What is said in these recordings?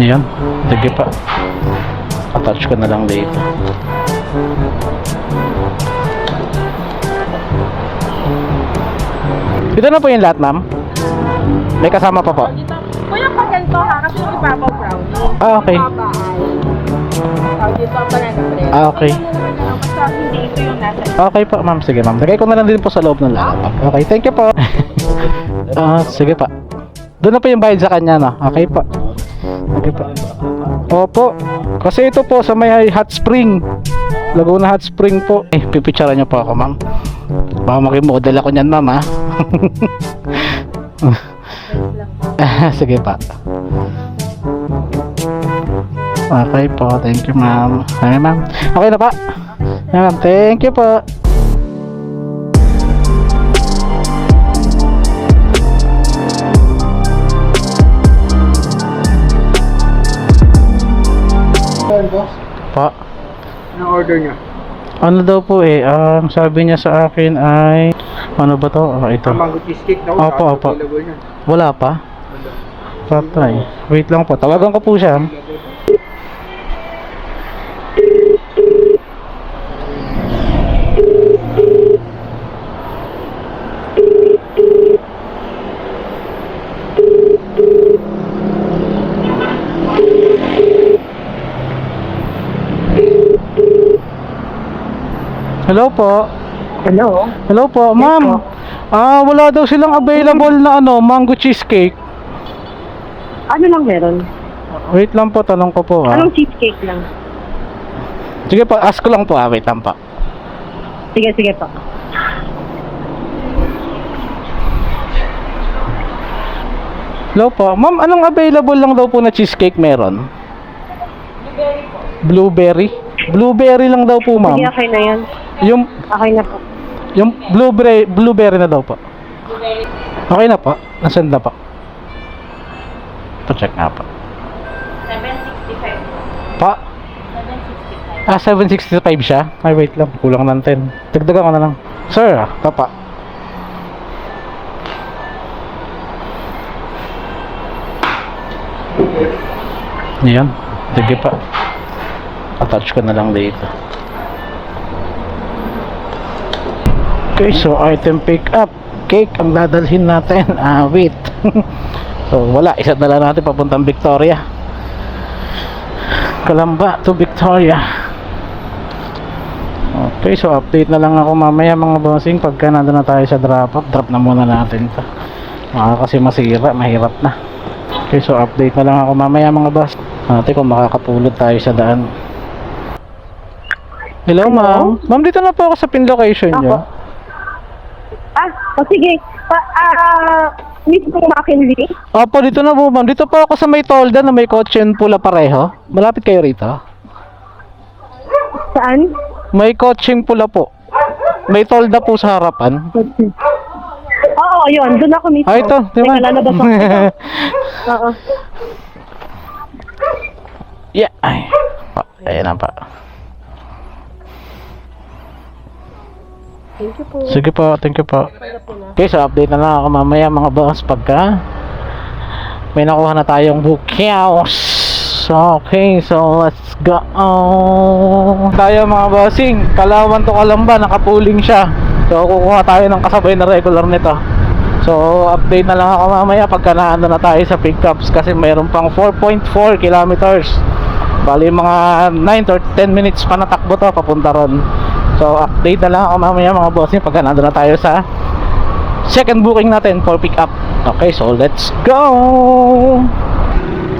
Yan. Sige pa. Attach ko na lang dito. Ito na po yung lahat, ma'am. May kasama pa po. Kuya, pag ganito ha, kasi yung ibabaw brownie. Ah, okay. Baba ay. Dito ang banana bread. Ah, okay. Basta hindi ito yung nasa. Okay po, ma'am. Sige, ma'am. Lagay ko na lang din po sa loob ng laptop. Okay, thank you po. Sige pa. Doon na po yung bayad sa kanya, no? Okay po. Sige po. Opo. Kasi ito po sa may hot spring. Laguna Hot Spring po. Pipicturean niyo po ako, ma'am. Baka makimodel ako niyan, ma'am, ha? Sige pa. Okay po. Thank you, ma'am. Okay, ma'am. Okay na pa. Okay, ma'am. Thank you po. Pa. Ano order niya? Ano daw po ang sabi niya sa akin ay ano ba to? Ito. Mango cheesecake daw. Opo, opo. Available niya. Wala pa? Patay. Wait lang po. Tawagan ko po siya. Hello po. Hello? Hello po, ma'am. Wala daw silang available na mango cheesecake. Ano lang meron? Wait lang po, tanong ko po. Anong cheesecake lang? Sige po, ask ko lang po. Wait lang po. Sige, sige po. Hello po. Ma'am, anong available lang daw po na cheesecake meron? Blueberry po. Blueberry? Blueberry lang daw po, ma'am. Sige, okay na yan. Yung Okay na po. blueberry na daw po. Blueberry. Okay na po. Nasaan na po? Pa-check nga po. 765 po. Pa? 765. 765 siya? Ay, wait lang. Kulang ng 10. Dagdagan ko na lang. Sir, papa. Yan. Sige pa. Attach ko na lang dito. Okay, so item pick up. Cake ang dadalhin natin. Wait. So, wala. Isa na lang natin papuntang Victoria. Kalamba to Victoria. Okay, so update na lang ako mamaya mga bossing pagka nandun na tayo sa drop off. Drop na muna natin to. Kasi masira, mahirap na. Okay, so update na lang ako mamaya mga boss. Natin kung makakapulot tayo sa daan. Hello, ma'am. Ma'am, dito na po ako sa pin location nyo. Sige. Mismo McKinley? Opo, dito na po, ma'am. Dito po ako sa may tolda na may kotse pula pareho. Malapit kayo rito. Saan? May kotseng pula po. May tolda po sa harapan. Oo, yun. Doon ako mismo. Ito. Di ba? Teka, lalabas ako. Oo. Yeah. Ay. Ayan na pa. Thank you po. Sige po, thank you po. Okay, so update na lang ako mamaya mga boss pagka may nakuha na tayong bukyaws. Okay, so let's go. Tayo mga bossing, Kalawan to Kalamba, nakapuling siya. So kukuha tayo ng kasabay na regular nito. So update na lang ako mamaya pagka naano na tayo sa pickups kasi mayroon pang 4.4 kilometers. Bali mga 9 or 10 minutes pa natakbo to papunta ron. So update na lang ako mamaya mga bossing pagka nandun na tayo sa second booking natin for pick up. Okay, so let's go.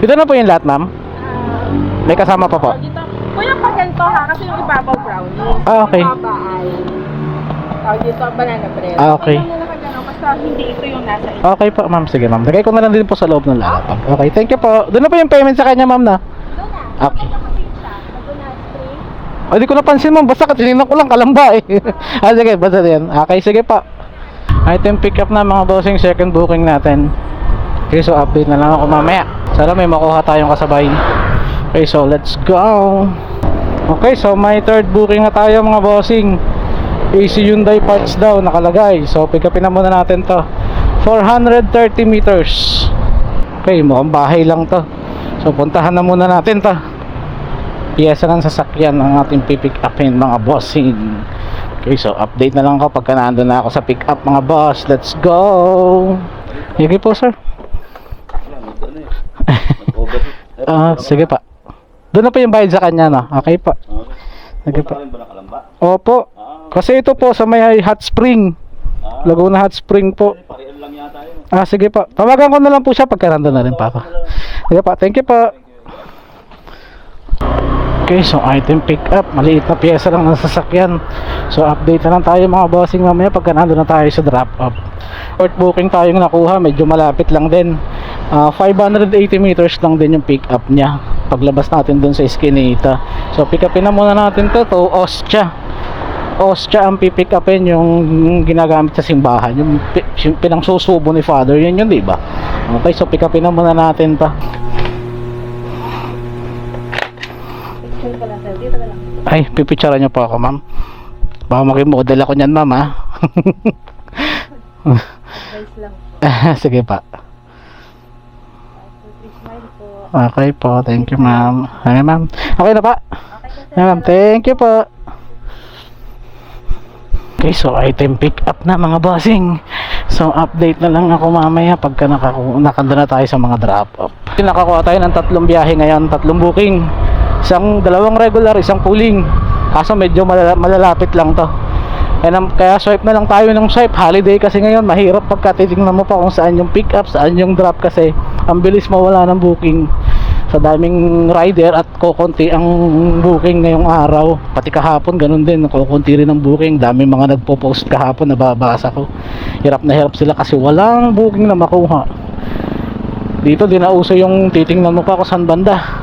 Ito na po yung lahat, ma'am. May kasama pa po. Kuya, pag ganito ha, kasi yung ibabaw brownie. Ah, okay. Baba ay. Dito ang banana bread. Ah, okay. Basta hindi ito yung nasa ito. Okay po, ma'am. Sige, ma'am. Lagay ko na lang din po sa loob ng laptop. Okay, thank you po. Doon na po yung payment sa kanya, ma'am, na. Doon na. Okay. Doon na, spring. Hindi ko napansin, ma'am. Basta katinignan ko lang Kalamba eh. Sige, basta yan. Okay, sige pa. Item pick up na mga bossing, second booking natin. Okay, so update na lang ako mamaya. Sana may makuha tayong kasabay. Okay, so let's go. Okay, so may third booking na tayo mga bossing. AC Hyundai parts daw nakalagay. So pick upin na muna natin to. 430 meters. Okay, mukhang bahay lang to. So puntahan na muna natin ta. Piyesa ng sasakyan ng ating pipick upin mga bossing. Okay, so update na lang ako pagka naandun na ako sa pick up mga boss. Let's go. Sige po sir. Sige pa. Doon na po yung bayad sa kanya no. Okay pa. Sige pa. Opo. Kasi ito po sa may hot spring. Laguna Hot Spring po. Sige pa. Tawagan ko na lang po siya pagka nandun na rin pa ako. Sige pa. Thank you po. Okay, so item pick up, maliit na piyesa lang ng sasakyan. So update na lang tayo mga bossing mamaya pagka nandun na tayo sa drop up. Short booking tayong nakuha, medyo malapit lang din. 580 meters lang din yung pick up niya paglabas natin dun sa Eskinita. So pick upin na muna natin to Ostia. Ostia ang pipick upin, yung ginagamit sa simbahan, yung pinangsusubo ni Father, yun yun diba? Okay, so pick upin na muna natin to. Ay, pipicturean niyo po ako, ma'am. Baka makimodel ako niyan, ma'am, ha? Guys lang. Sige pa. Okay po, thank you, ma'am. Okay, ma'am. Okay na pa? Okay, ma'am, thank you po. Okay, so item pick up na mga bossing. So update na lang ako mamaya pagka nakanda na tayo sa mga drop up. Nakakuha tayo ng 3 biyahe ngayon, 3 booking. Isang 2 regular, isang pooling. Kaso medyo malalapit lang to. Kaya swipe na lang tayo ng swipe. Holiday kasi ngayon, mahirap pagka titingnan mo pa kung saan yung pick up, saan yung drop kasi ang bilis mawala ng booking. Sa daming rider at kukunti ang booking ngayong araw. Pati kahapon ganun din, kukunti rin ang booking. Daming mga nagpo-post kahapon, nababasa ko. Hirap na hirap sila kasi walang booking na makuha. Dito di na uso yung titingnan mo pa kung saan banda.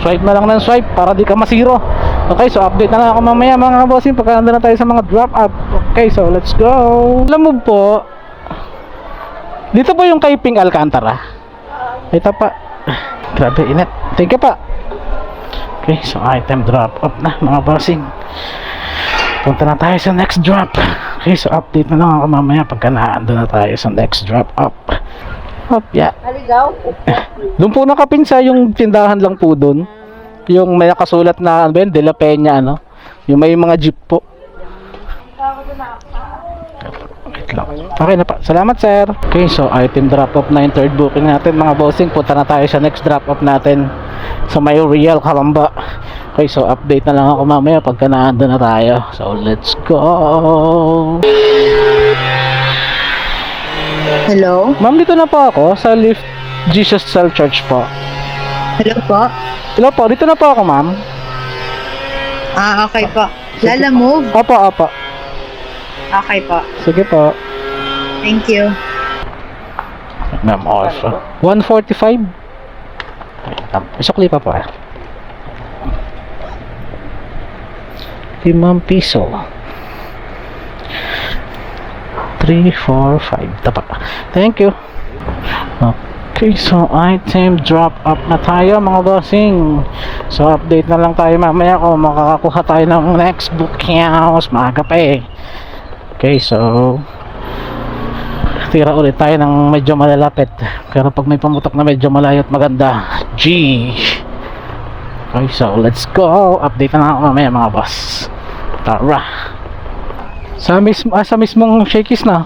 Swipe na lang ng swipe para di ka masiro. Okay, so update na lang ako mamaya mga bossing pagka nandun na tayo sa mga drop up. Okay, so let's go. Alam mo po, dito po yung kay Ping Alcantara. Ito pa. Grabe init. Thank you pa. Okay, so item drop up na mga bossing. Punta na tayo sa next drop. Okay, so update na lang ako mamaya pagka nandun na tayo sa next drop up. Yeah. Aligaw? Doon po nakapinsa yung tindahan lang po doon. Yung may nakasulat na ano ba yun, De La Peña ano. Yung may mga jeep po. Okay na pa. Salamat sir. Okay, so item drop off na yung third booking natin mga bossing. Punta na tayo sa next drop off natin sa may Real Calamba. Okay, so update na lang ako mamaya pagka naanda na tayo. So let's go. Hello? Ma'am, dito na po ako sa Lift Jesus Cell Church po. Hello po? Hello po, dito na po ako ma'am. Okay po. Lala move? Opo, opo. Okay po. Sige po. Thank you. Ma'am, also 145. Isukli pa po 5 piso. 3, 4, 5. Tapak. Thank you. Okay, so item drop up na tayo mga bossing. So update na lang tayo mamaya kung makakakuha tayo ng next booking house. Maaga pa eh. Okay, so tira ulit tayo ng medyo malalapit. Pero pag may pamutok na medyo malayo at maganda, G. Okay, so let's go. Update na lang ako mamaya mga boss. Tara. Sa mismong Shakey's na.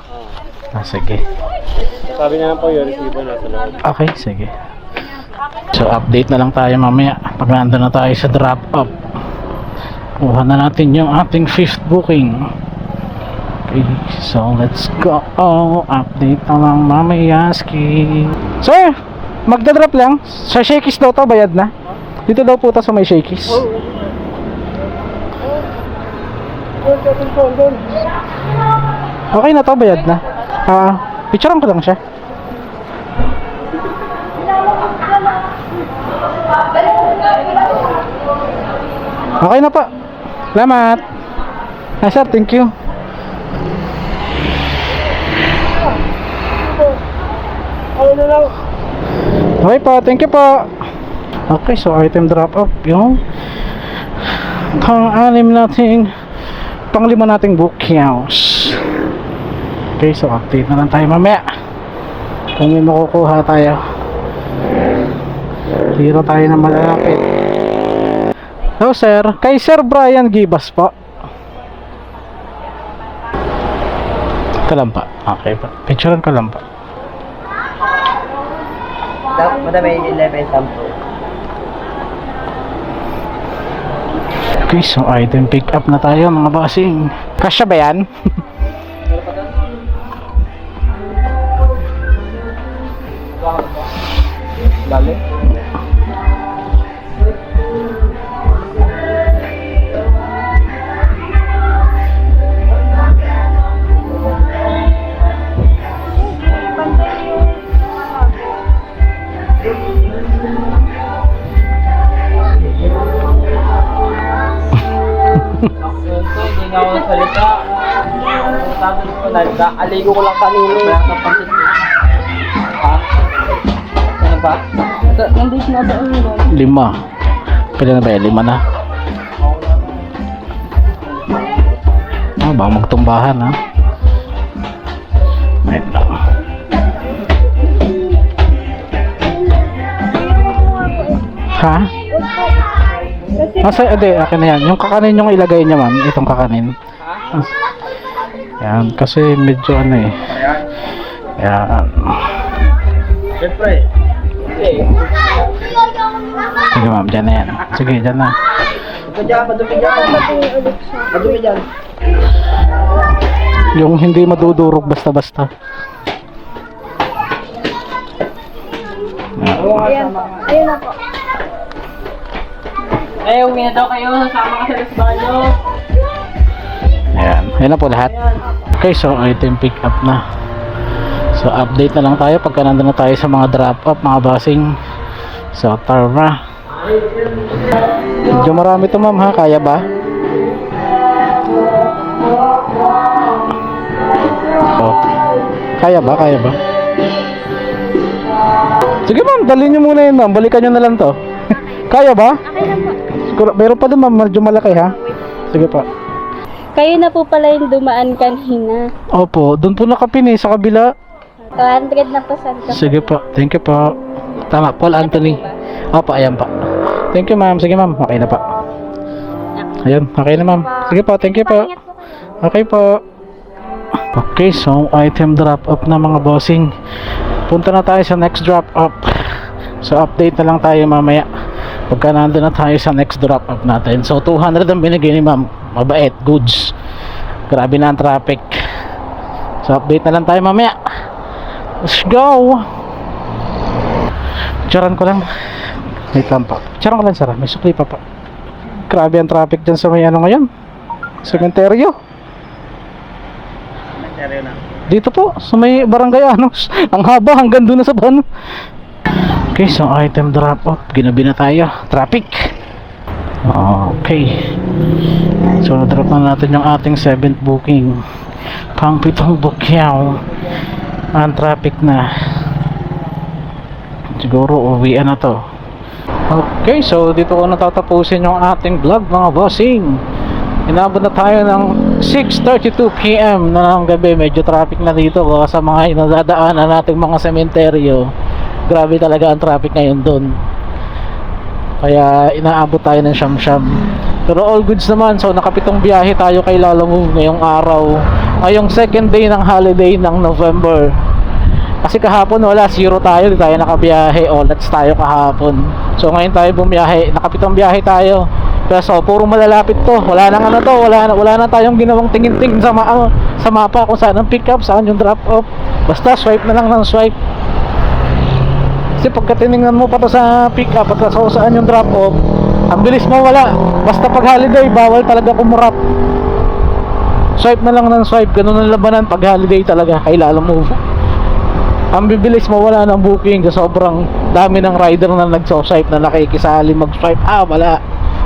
Sige. Sabi niya po yung receiver natin. Okay, sige. So update na lang tayo mamaya pag nandun na tayo sa drop up. Kuha na natin yung ating 5th booking. Okay, so let's go. Update na lang mamaya. Sir, magdadrop lang. Sa Shakey's daw to, bayad na. Dito daw po ta sa may Shakey's. Okay na to, bayad na. Picturean ko lang siya. Okay na po. Salamat. Sir, thank you. Okay po, thank you po. Okay, so item drop up yung pang-lima nating booking house. Okay, so update na lang tayo mamaya kung may makukuha tayo. Zero tayo na malapit. Hello sir, kay Sir Brian Gibas po. Ito lang pa. Okay pa. Picturean ko lang pa. Madami 11 sample. Okay, so item pick up na tayo mga bossing. Kasya ba yan? Balik. Hindi nga ako salita. Sabi ko na, aligo ko lang kanino. Wala ka pansin. Ha? Ano ba? Nandito na doon yun. 5. Pwede na ba yan? 5 na. Baka magtumbahan ha. Wait lang. Ha? Masa, ade, akin na yan. Yung kakanin yung ilagay niya ma'am. Itong kakanin. Yan, kasi medyo ano eh. Yan. Siyempre. Sige ma'am, dyan na yan. Sige, dyan na. Madumi dyan. Madumi dyan. Yung hindi madudurog basta-basta. Ayun na po. Uwi na daw kayo. Sama ka sa Lasbalyo. Ayan, yun na po lahat. Okay, so item pick up na. So update na lang tayo pagka nandun na tayo sa mga drop up, mga bossing. So tara. Medyo marami to ma'am ha, kaya ba? Oh. Kaya ba? Kaya ba? Sige ma'am, dalhin nyo muna yun ma'am. Balikan nyo na lang to. Kaya ba? Okay lang po. Siguro, meron pa doon ma'am, medyo malaki ha. Sige pa. Kayo na po pala yung dumaan kanina. Opo, doon po nakapin eh, sa kabila. 200 na po saan ka. Sige po, thank you po. Tama, Paul Anthony. Opo, ayan pa. Thank you ma'am, sige ma'am, okay na pa. Ayan, okay na ma'am. Sige po, thank you po. Okay po. Okay, so item drop up na mga bossing. Punta na tayo sa next drop up. So update na lang tayo mamaya pagka nandun na tayo sa next drop up natin. So 200 ang binigay ni ma'am. Mabait, goods. Grabe na ang traffic. So update na lang tayo mamaya. Let's go. Charan ko lang. Wait lang po. Charan ko lang sara. May sukli pa pa. Grabe ang traffic dyan sa may ano ngayon. Sementeryo. Dito po sa may barangay Anos. Ang haba hanggang doon na sa ban. Okay, so item drop up. Ginabi na tayo. Traffic. Okay. So drop na natin yung ating 7th booking. Pang 7 bukyaw. Ang traffic na. Siguro uwian na to. Okay, so dito ko natatapusin yung ating vlog mga bossing. Inabot na tayo ng 6:32 PM na ng gabi. Medyo traffic na dito sa mga inadadaanan nating mga sementeryo. Grabe talaga ang traffic ngayon doon. Kaya inaabot tayo ng siyam-siyam. Pero all goods naman. So nakapitong biyahe tayo kay Lala Move ngayong araw. Ngayong second day ng holiday ng November. Kasi kahapon wala, 0 tayo. Di tayo nakabiyahe. Let's tayo kahapon. So ngayon tayo bumiyahe. Nakapitong biyahe tayo. So puro malalapit to. Wala nang ano to. Wala na tayong ginawang tingin-tingin sa mapa kung saan ang pick up, saan yung drop off. Basta swipe na lang ng swipe. Kasi pagka tinignan mo pa to sa pick up at saan yung drop off, ang bilis mo wala. Basta pag holiday, bawal talaga kumurap. Swipe na lang ng swipe. Ganun ang labanan pag holiday talaga. Kailangan mo. Ang bibilis mo wala ng booking. Sobrang dami ng rider na nagso-swipe na nakikisali mag-swipe. Wala.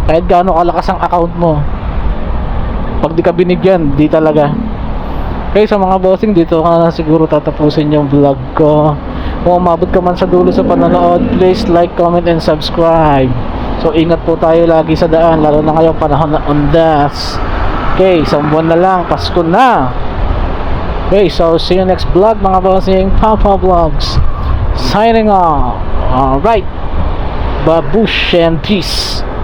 Kahit gaano kalakas ang account mo, pag di ka binigyan, di talaga. Okay, sa mga bossing, dito ka na siguro tatapusin yung vlog ko. Kung umabot ka man sa dulo sa panonood, please like, comment, and subscribe. So ingat po tayo lagi sa daan, lalo na ngayong panahon na undas. Okay, isang buwan na lang, Pasko na. Okay, so see you next vlog mga bossing. Papa Vlogs signing off. Alright. Babush and Cheese.